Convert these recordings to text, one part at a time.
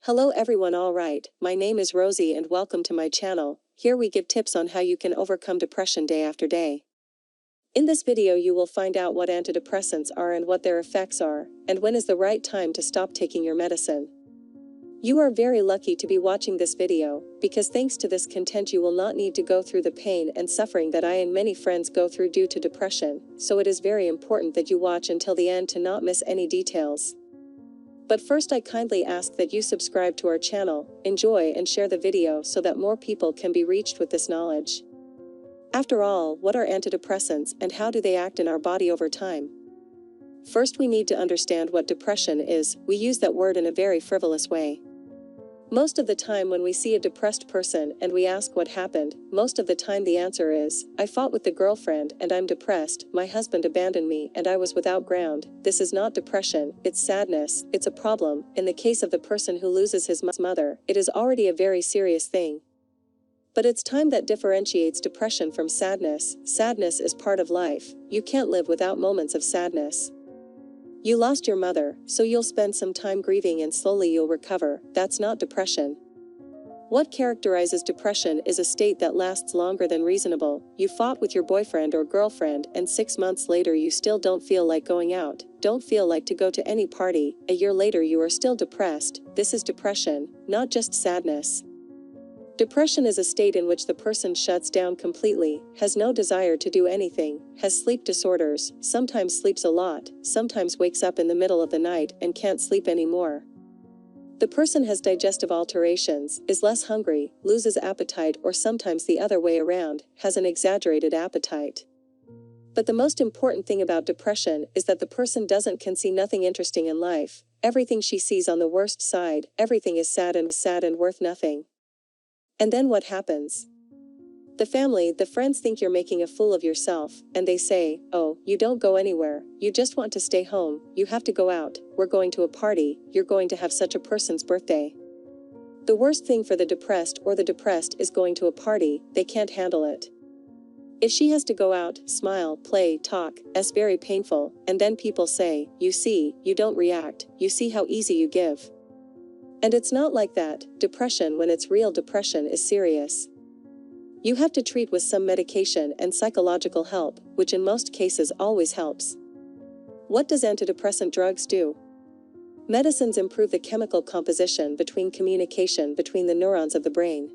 Hello everyone, alright, my name is Rosie and welcome to my channel. Here we give tips on how you can overcome depression day after day. In this video you will find out what antidepressants are and what their effects are, and when is the right time to stop taking your medicine. You are very lucky to be watching this video, because thanks to this content you will not need to go through the pain and suffering that I and many friends go through due to depression, so it is very important that you watch until the end to not miss any details. But first I kindly ask that you subscribe to our channel, enjoy and share the video so that more people can be reached with this knowledge. After all, what are antidepressants and how do they act in our body over time? First we need to understand what depression is. We use that word in a very frivolous way. Most of the time when we see a depressed person and we ask what happened, most of the time the answer is, I fought with the girlfriend and I'm depressed, my husband abandoned me and I was without ground. This is not depression, it's sadness, it's a problem. In the case of the person who loses his mother, it is already a very serious thing. But it's time that differentiates depression from sadness. Sadness is part of life. You can't live without moments of sadness. You lost your mother, so you'll spend some time grieving and slowly you'll recover. That's not depression. What characterizes depression is a state that lasts longer than reasonable. You fought with your boyfriend or girlfriend and 6 months later you still don't feel like going out, don't feel like to go to any party. A year later you are still depressed. This is depression, not just sadness. Depression is a state in which the person shuts down completely, has no desire to do anything, has sleep disorders, sometimes sleeps a lot, sometimes wakes up in the middle of the night and can't sleep anymore. The person has digestive alterations, is less hungry, loses appetite or sometimes the other way around, has an exaggerated appetite. But the most important thing about depression is that the person can see nothing interesting in life. Everything she sees on the worst side, everything is sad and worth nothing. And then what happens? The family, the friends think you're making a fool of yourself, and they say, oh, you don't go anywhere, you just want to stay home, you have to go out, we're going to a party, you're going to have such a person's birthday. The worst thing for the depressed or the depressed is going to a party, they can't handle it. If she has to go out, smile, play, talk, it's very painful, and then people say, you see, you don't react, you see how easy you give. And it's not like that. Depression, when it's real depression, is serious. You have to treat with some medication and psychological help, which in most cases always helps. What does antidepressant drugs do? Medicines improve the chemical composition communication between the neurons of the brain.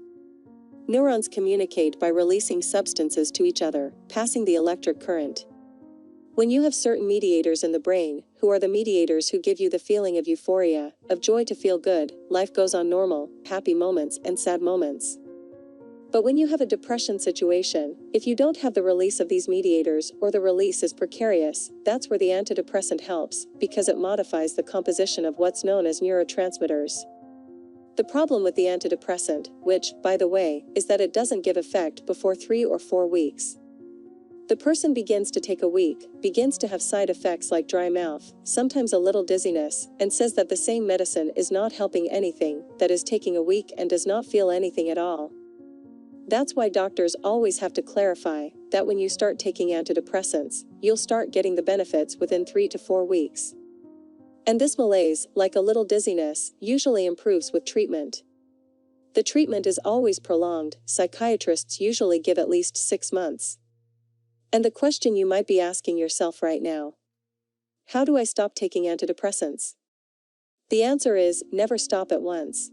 Neurons communicate by releasing substances to each other, passing the electric current. When you have certain mediators in the brain, who are the mediators who give you the feeling of euphoria, of joy to feel good, life goes on normal, happy moments and sad moments. But when you have a depression situation, if you don't have the release of these mediators or the release is precarious, that's where the antidepressant helps, because it modifies the composition of what's known as neurotransmitters. The problem with the antidepressant, which, by the way, is that it doesn't give effect before 3 or 4 weeks. The person begins to take a week, begins to have side effects like dry mouth, sometimes a little dizziness, and says that the same medicine is not helping anything, that is taking a week and does not feel anything at all. That's why doctors always have to clarify that when you start taking antidepressants, you'll start getting the benefits within 3 to 4 weeks. And this malaise, like a little dizziness, usually improves with treatment. The treatment is always prolonged. Psychiatrists usually give at least 6 months. And the question you might be asking yourself right now: how do I stop taking antidepressants? The answer is, never stop at once.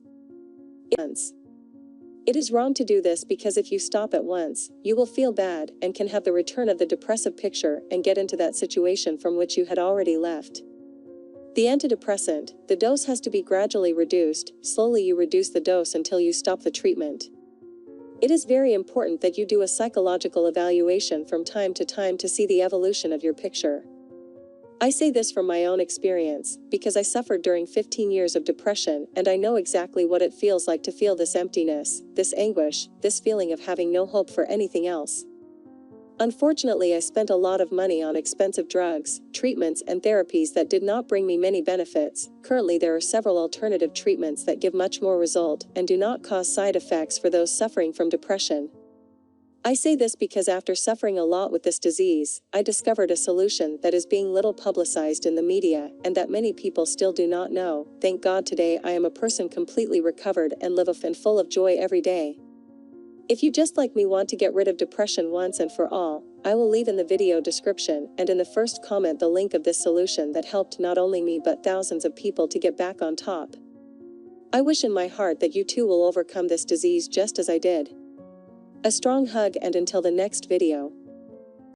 It is wrong to do this because if you stop at once, you will feel bad and can have the return of the depressive picture and get into that situation from which you had already left. The antidepressant, the dose has to be gradually reduced. Slowly you reduce the dose until you stop the treatment. It is very important that you do a psychological evaluation from time to see the evolution of your picture. I say this from my own experience, because I suffered during 15 years of depression and I know exactly what it feels like to feel this emptiness, this anguish, this feeling of having no hope for anything else. Unfortunately, I spent a lot of money on expensive drugs, treatments and therapies that did not bring me many benefits. Currently there are several alternative treatments that give much more result and do not cause side effects for those suffering from depression. I say this because after suffering a lot with this disease, I discovered a solution that is being little publicized in the media and that many people still do not know. Thank God today I am a person completely recovered and live and full of joy every day. If you just like me want to get rid of depression once and for all, I will leave in the video description and in the first comment the link of this solution that helped not only me but thousands of people to get back on top. I wish in my heart that you too will overcome this disease just as I did. A strong hug and until the next video.